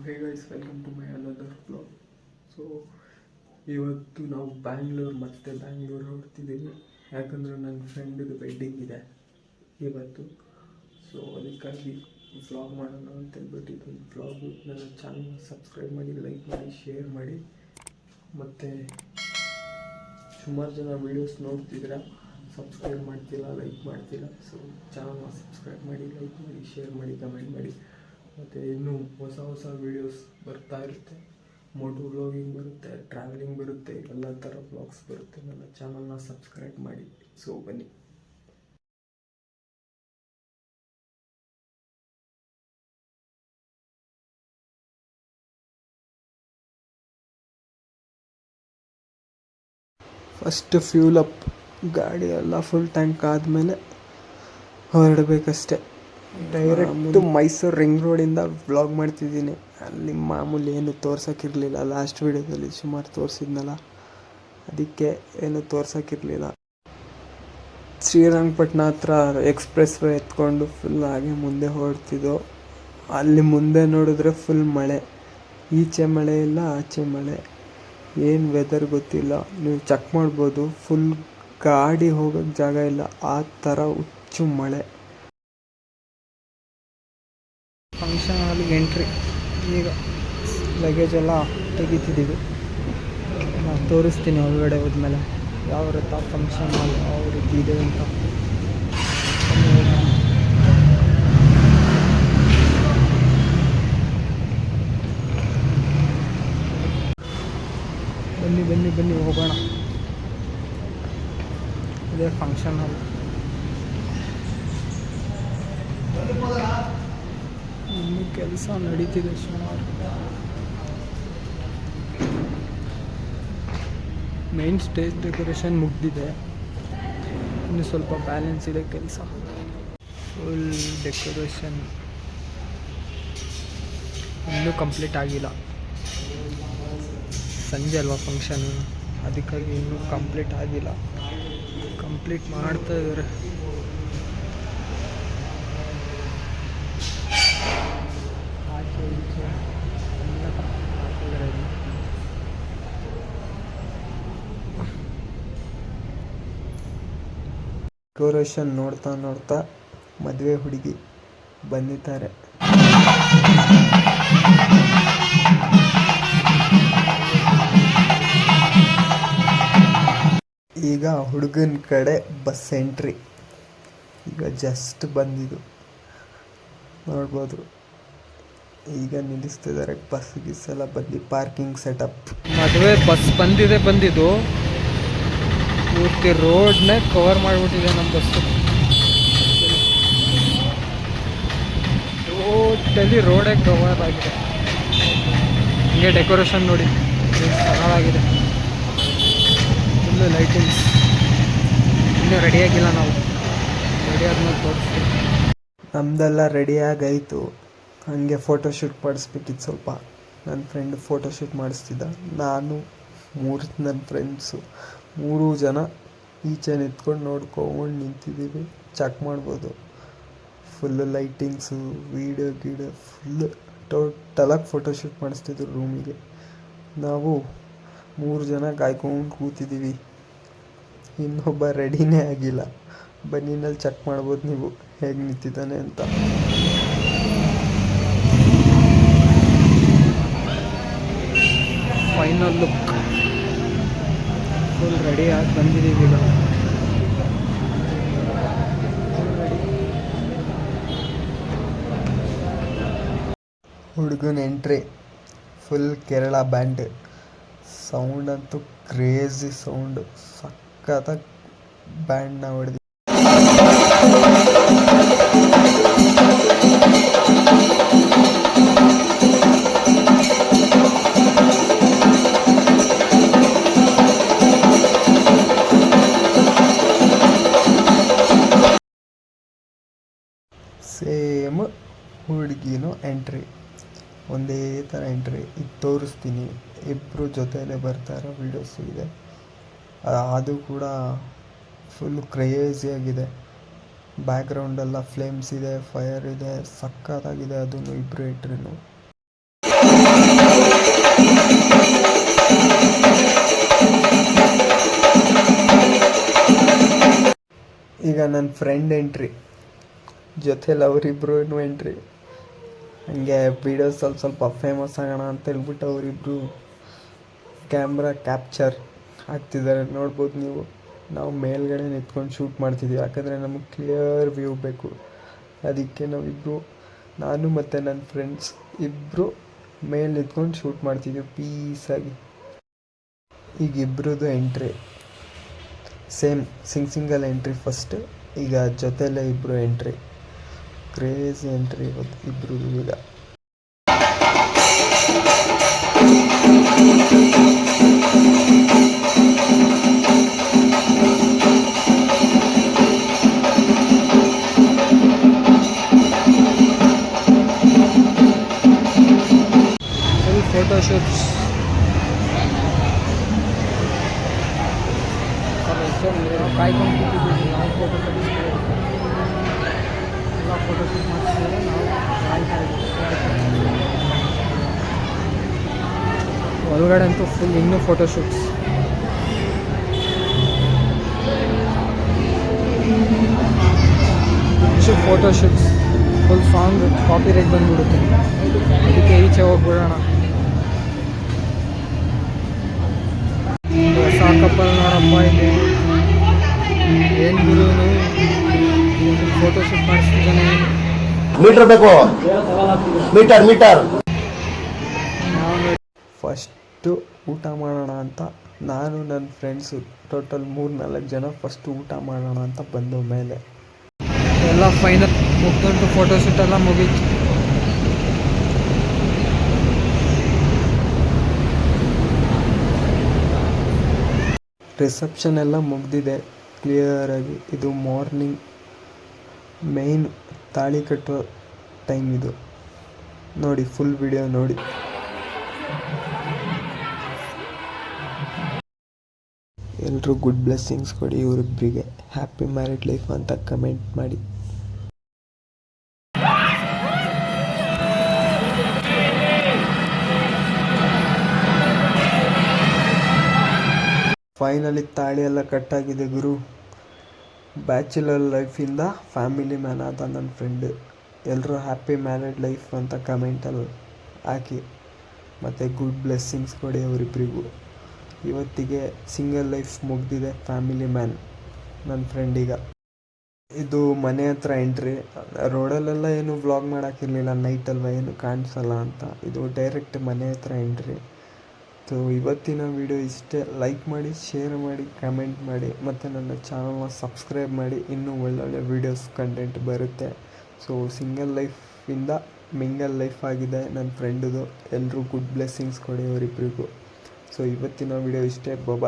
hey guys, welcome to my another vlog. So ಇವತ್ತು ನಾವು ಬ್ಯಾಂಗ್ಳೂರು ಹೊರಡ್ತಿದ್ದೀವಿ. ಯಾಕಂದರೆ ನನ್ನ ಫ್ರೆಂಡಿದು ವೆಡ್ಡಿಂಗ್ ಇದೆ ಇವತ್ತು. ಸೊ ಅದಕ್ಕಾಗಿ ವ್ಲಾಗ್ ಮಾಡೋಣ ಅಂತೇಳ್ಬಿಟ್ಟು ಇದೊಂದು ವ್ಲಾಗು. ನನ್ನ ಚಾನಲ್ನ ಸಬ್ಸ್ಕ್ರೈಬ್ ಮಾಡಿ, ಲೈಕ್ ಮಾಡಿ, ಶೇರ್ ಮಾಡಿ. ಮತ್ತು ಸುಮಾರು ಜನ ವೀಡಿಯೋಸ್ ನೋಡ್ತಿದ್ದೀರಾ, ಸಬ್ಸ್ಕ್ರೈಬ್ ಮಾಡ್ತಿಲ್ಲ, ಲೈಕ್ ಮಾಡ್ತಿಲ್ಲ. ಸೊ ಚಾನಲ್ನ ಸಬ್ಸ್ಕ್ರೈಬ್ ಮಾಡಿ, ಲೈಕ್ ಮಾಡಿ, ಶೇರ್ ಮಾಡಿ, ಕಮೆಂಟ್ ಮಾಡಿ. ಮತ್ತು ಇನ್ನೂ ಹೊಸ ವೀಡಿಯೋಸ್ ಬರ್ತಾ ಇರುತ್ತೆ. ಮೋಟೋ ವ್ಲಾಗಿಂಗ್ ಬರುತ್ತೆ, ಟ್ರಾವೆಲಿಂಗ್ ಬರುತ್ತೆ, ಎಲ್ಲ ಥರ ವ್ಲಾಗ್ಸ್ ಬರುತ್ತೆ. ನನ್ನ ಚಾನಲ್ನ ಸಬ್ಸ್ಕ್ರೈಬ್ ಮಾಡಿ. ಸೊ ಬನ್ನಿ. ಫಸ್ಟ್ ಫ್ಯೂಲ್ ಅಪ್, ಗಾಡಿ ಎಲ್ಲ ಫುಲ್ ಟ್ಯಾಂಕ್ ಆದಮೇಲೆ ಹೊರಡಬೇಕಷ್ಟೆ. ಡೈರೆಕ್ಟ್ ಮೈಸೂರು ರಿಂಗ್ ರೋಡಿಂದ ವ್ಲಾಗ್ ಮಾಡ್ತಿದ್ದೀನಿ. ಅಲ್ಲಿ ಮಾಮೂಲಿ ಏನು ತೋರ್ಸೋಕ್ಕಿರಲಿಲ್ಲ. ಲಾಸ್ಟ್ ವೀಡಿಯೋದಲ್ಲಿ ಸುಮಾರು ತೋರಿಸಿದ್ನಲ್ಲ, ಅದಕ್ಕೆ ಏನು ತೋರ್ಸೋಕ್ಕಿರಲಿಲ್ಲ. ಶ್ರೀರಂಗಪಟ್ಟಣ ಹತ್ರ ಎಕ್ಸ್ಪ್ರೆಸ್ ವೇ ಎತ್ಕೊಂಡು ಫುಲ್ ಹಾಗೆ ಮುಂದೆ ಹೊರಡ್ತಿದ್ದೋ. ಅಲ್ಲಿ ಮುಂದೆ ನೋಡಿದ್ರೆ ಫುಲ್ ಮಳೆ. ಈಚೆ ಮಳೆ ಇಲ್ಲ, ಆಚೆ ಮಳೆ. ಏನು ವೆದರ್ ಗೊತ್ತಿಲ್ಲ. ನೀವು ಚೆಕ್ ಮಾಡ್ಬೋದು, ಫುಲ್ ಗಾಡಿ ಹೋಗೋಕ್ಕೆ ಜಾಗ ಇಲ್ಲ, ಆ ಥರ ಹುಚ್ಚು ಮಳೆ. ಫಂಕ್ಷನ್ ಹಾಲಿಗೆ ಎಂಟ್ರಿ. ಈಗ ಲಗೇಜ್ ಎಲ್ಲ ತೆಗಿತಿದ್ದೀವಿ. ನಾನು ತೋರಿಸ್ತೀನಿ ಒಳಗಡೆ ಹೋದ್ಮೇಲೆ ಯಾವ ರೀತಿ ಫಂಕ್ಷನ್ ಹಾಲ್ ಯಾವ ರೀತಿ ಇದೆ ಅಂತ. ಬನ್ನಿ ಹೋಗೋಣ. ಇದೇ ಫಂಕ್ಷನ್ ಹಾಲ್. ಇನ್ನೂ ಕೆಲಸ ನಡೀತಿದೆ ಸುಮಾರು. ಮೇನ್ ಸ್ಟೇಜ್ ಡೆಕೋರೇಷನ್ ಮುಗ್ದಿದೆ, ಇನ್ನು ಸ್ವಲ್ಪ ಬ್ಯಾಲೆನ್ಸ್ ಇದೆ ಕೆಲಸ. ಫುಲ್ ಡೆಕೋರೇಷನ್ ಇನ್ನೂ ಕಂಪ್ಲೀಟ್ ಆಗಿಲ್ಲ. ಸಂಜೆ ಅಲ್ವಾ ಫಂಕ್ಷನು, ಅದಕ್ಕಾಗಿ ಇನ್ನೂ ಕಂಪ್ಲೀಟ್ ಆಗಿಲ್ಲ. ಕಂಪ್ಲೀಟ್ ಮಾಡ್ತಾ ಇದ್ದಾರೆ. ಡೆಕೋರೇಷನ್ ನೋಡ್ತಾ ಮದುವೆ ಹುಡುಗಿ ಬಂದಿದ್ದಾರೆ. ಈಗ ಹುಡುಗನ ಕಡೆ ಬಸ್ ಎಂಟ್ರಿ. ಈಗ ಜಸ್ಟ್ ಬಂದಿದ್ದು ನೋಡ್ಬೋದು. ಈಗ ನಿಲ್ಲಿಸ್ತಿದ್ದಾರೆ. ಬಸ್ ಎಲ್ಲ ಬಂದು ಪಾರ್ಕಿಂಗ್ ಸೆಟಪ್. ಮದುವೆ ಬಸ್ ಬಂದಿದ್ದು ಪೂರ್ತಿ ರೋಡ್ನೇ ಕವರ್ ಮಾಡಿಬಿಟ್ಟಿದೆ ನಮ್ಮ ಬಸ್ಸು. ಟೋಟಲಿ ರೋಡೇ ಕವರ್ ಆಗಿದೆ. ಹಿಂಗೆ ಡೆಕೋರೇಷನ್ ನೋಡಿ ಚೆನ್ನಾಗಿದೆ. Full lightings. ಇನ್ನೂ ರೆಡಿಯಾಗಿಲ್ಲ, ನಾವು ರೆಡಿ ಆದ್ಮೇಲೆ ತೋರಿಸ್ತೀವಿ. ನಮ್ಮದೆಲ್ಲ ರೆಡಿಯಾಗಾಯಿತು. ಹಾಗೆ ಫೋಟೋಶೂಟ್ ಮಾಡಿಸ್ಬೇಕಿತ್ತು ಸ್ವಲ್ಪ. ನನ್ನ ಫ್ರೆಂಡ್ ಫೋಟೋಶೂಟ್ ಮಾಡಿಸ್ತಿದ್ದ. ನಾನು ನನ್ನ ಫ್ರೆಂಡ್ಸು 3 ಜನ ಈಚೆ ನಿಂತ್ಕೊಂಡು ನೋಡ್ಕೊಂಡು ನಿಂತಿದ್ದೀವಿ. ಚೆಕ್ ಮಾಡ್ಬೋದು. ಫುಲ್ಲು ಲೈಟಿಂಗ್ಸು, ವೀಡಿಯೋ ಫುಲ್ಲು ಟೋಟಲಾಗಿ ಫೋಟೋಶೂಟ್ ಮಾಡಿಸ್ತಿದ್ರು ರೂಮಿಗೆ. ನಾವು 3 ಜನ ಕಾಯ್ಕೊಂಡು ಕೂತಿದ್ದೀವಿ. ಇನ್ನೊಬ್ಬ ರೆಡಿನೇ ಆಗಿಲ್ಲ. ಬನ್ನಿನಲ್ಲಿ ಚೆಕ್ ಮಾಡ್ಬೋದು ನೀವು ಹೇಗೆ ನಿಂತಿದ್ದಾನೆ ಅಂತ. Final look. ಫುಲ್ ರೆಡಿಯಾಗಿ ಬಂದಿದ್ದೀವಿ ಈಗ. ಹುಡುಗನ entry. Full Kerala band. Sound ಅಂತೂ ಕ್ರೇಜಿ ಸೌಂಡು. ಸಖತ್ತಾಗಿ ಬ್ಯಾಂಡ್ನ ಹೊಡೆದು. ಸೇಮ್ ಹುಡುಗಿನೂ ಎಂಟ್ರಿ, ಒಂದೇ ಥರ ಎಂಟ್ರಿ. ಇದು ತೋರಿಸ್ತೀನಿ. ಇಬ್ಬರು ಜೊತೆಯಲ್ಲೇ ಬರ್ತಾರೋ ವೀಡಿಯೋಸು ಇದೆ. ಅದು ಕೂಡ ಫುಲ್ ಕ್ರೇಜಿಯಾಗಿದೆ. ಬ್ಯಾಕ್ಗ್ರೌಂಡೆಲ್ಲ ಫ್ಲೇಮ್ಸ್ ಇದೆ, ಫೈರ್ ಇದೆ, ಸಕ್ಕತ್ತಾಗಿದೆ. ಅದನ್ನು ಇಬ್ಬರು ಎಂಟ್ರಿನು. ನನ್ನ ಫ್ರೆಂಡ್ ಎಂಟ್ರಿ, ಜೊತೆಲಿ ಅವರಿಬ್ರು ಎಂಟ್ರಿ. ಹಂಗೆ ವೀಡಿಯೋಸ್ ಸ್ವಲ್ಪ ಫೇಮಸ್ ಆಗೋಣ ಅಂತ ಹೇಳ್ಬಿಟ್ಟು ಅವರಿಬ್ರು ಕ್ಯಾಮ್ರಾ ಕ್ಯಾಪ್ಚರ್ ಆಗ್ತಿದ್ದಾರೆ, ನೋಡ್ಬೋದು ನೀವು. ನಾವು ಮೇಲ್ಗಡೆ ನಿಂತ್ಕೊಂಡು ಶೂಟ್ ಮಾಡ್ತಿದ್ದೀವಿ, ಯಾಕಂದರೆ ನಮಗೆ ಕ್ಲಿಯರ್ ವ್ಯೂ ಬೇಕು. ಅದಕ್ಕೆ ನಾವಿಬ್ಬರು, ನಾನು ಮತ್ತು ನನ್ನ ಫ್ರೆಂಡ್ಸ್ ಇಬ್ಬರು ಮೇಲೆ ನಿಂತ್ಕೊಂಡು ಶೂಟ್ ಮಾಡ್ತಿದ್ದೀವಿ ಪೀಸಾಗಿ. ಈಗ ಇಬ್ರದ್ದು entry same, single entry first. ಈಗ ಜೊತೆಲೇ ಇಬ್ಬರು ಎಂಟ್ರಿ, ಕ್ರೇಜಿ ಎಂಟ್ರಿ ಇವತ್ತು ಇಬ್ರದ್ದು. ಈಗ ಫೋಟೋಶೂಟ್ಸ್ ಕಾಯ್ಕೊಂಡಿದ್ದೀವಿ. ನಾವು ಫೋಟೋ ತೆಗಿಸ್ತೀವಿ, ಎಲ್ಲ ಫೋಟೋಶೂಟ್ ಮಾಡಿಸಿದ್ರೆ ನಾವು ಕಾಯ್ತಾ ಇದ್ದೀವಿ. ಒಳಗಡೆ ಅಂತೂ ಫುಲ್ ಇನ್ನೂ photoshoots. Photoshoots full song copyright ಬಂದುಬಿಡುತ್ತೆ, ಅದಕ್ಕೆ ಈಚೆ ಹೋಗ್ಬಿಡೋಣ. ಹೊಸ ಕಪ್ಪಲ್ ನೋಡಪ್ಪ, ಇಲ್ಲಿ ಏನು ಗುರು ಫೋಟೋಶೂಟ್ ಮಾಡಿಸ್ತಿದ್ದಾನೆ. ಮೀಟರ್ ಬೇಕು, ಮೀಟರ್. ಫಸ್ಟು ಊಟ ಮಾಡೋಣ ಅಂತ ನಾನು ನನ್ನ ಫ್ರೆಂಡ್ಸು ಟೋಟಲ್ 3-4 ಜನ ಫಸ್ಟು ಊಟ ಮಾಡೋಣ ಅಂತ ಬಂದು ಮೇಲೆ ಎಲ್ಲ ಫೈನಲ್ ಮುಗ್ದುಂಟು. ಫೋಟೋಶೂಟ್ ಎಲ್ಲ ಮುಗೀತು. ರಿಸೆಪ್ಷನ್ ಎಲ್ಲ ಮುಗ್ದಿದೆ ಕ್ಲಿಯರಾಗಿ. ಇದು ಮಾರ್ನಿಂಗ್ ಮೇಯ್ನ್ ತಾಳಿ ಕಟ್ಟೋ ಟೈಮ್ ಇದು. ನೋಡಿ, ಫುಲ್ ವಿಡಿಯೋ ನೋಡಿ. ಎಲ್ಲರೂ ಗುಡ್ ಬ್ಲೆಸ್ಸಿಂಗ್ಸ್ ಕೊಡಿ ಇವರಿಬ್ಬರಿಗೆ. ಹ್ಯಾಪಿ ಮ್ಯಾರಿಡ್ ಲೈಫ್ ಅಂತ ಕಮೆಂಟ್ ಮಾಡಿ. ಫೈನಲಿ ತಾಳಿ ಎಲ್ಲ ಕಟ್ಟಾಗಿದೆ ಗುರು. ಬ್ಯಾಚುಲರ್ ಲೈಫಿಂದ ಫ್ಯಾಮಿಲಿ ಮ್ಯಾನ್ ಆದ ನನ್ನ ಫ್ರೆಂಡ್. ಎಲ್ಲರೂ ಹ್ಯಾಪಿ ಮ್ಯಾರಿಡ್ ಲೈಫ್ ಅಂತ ಕಮೆಂಟಲ್ಲಿ ಹಾಕಿ, ಮತ್ತು ಗುಡ್ ಬ್ಲೆಸ್ಸಿಂಗ್ಸ್ ಕೊಡಿ ಅವರಿಬ್ಬರಿಗೂ. ಇವತ್ತಿಗೆ ಸಿಂಗಲ್ ಲೈಫ್ ಮುಗ್ದಿದೆ, ಫ್ಯಾಮಿಲಿ ಮ್ಯಾನ್ ನನ್ನ ಫ್ರೆಂಡೀಗ. ಇದು ಮನೆ ಹತ್ರ ಎಂಟ್ರಿ. ರೋಡಲ್ಲೆಲ್ಲ ಏನು ವ್ಲಾಗ್ ಮಾಡೋಕ್ಕಿರಲಿಲ್ಲ, ನೈಟಲ್ವ ಏನು ಕಾಣಿಸಲ್ಲ ಅಂತ. ಇದು ಡೈರೆಕ್ಟ್ ಮನೆ ಹತ್ರ ಎಂಟ್ರಿ. ಸೊ ಇವತ್ತಿನ ವಿಡಿಯೋ ಇಷ್ಟೇ. ಲೈಕ್ ಮಾಡಿ, ಶೇರ್ ಮಾಡಿ, ಕಮೆಂಟ್ ಮಾಡಿ, ಮತ್ತು ನನ್ನ ಚಾನಲ್ನ ಸಬ್ಸ್ಕ್ರೈಬ್ ಮಾಡಿ. ಇನ್ನೂ ಒಳ್ಳೊಳ್ಳೆ ವೀಡಿಯೋಸ್ ಕಂಟೆಂಟ್ ಬರುತ್ತೆ. ಸೊ ಸಿಂಗಲ್ ಲೈಫಿಂದ ಮಿಂಗಲ್ ಲೈಫ್ ಆಗಿದೆ ನನ್ನ ಫ್ರೆಂಡದು. ಎಲ್ಲರೂ ಗುಡ್ ಬ್ಲೆಸ್ಸಿಂಗ್ಸ್ ಕೊಡಿ ಅವರಿಬ್ಬರಿಗೂ. ಸೊ ಇವತ್ತಿನ ವಿಡಿಯೋ ಇಷ್ಟೇ. ಬಾಯ್.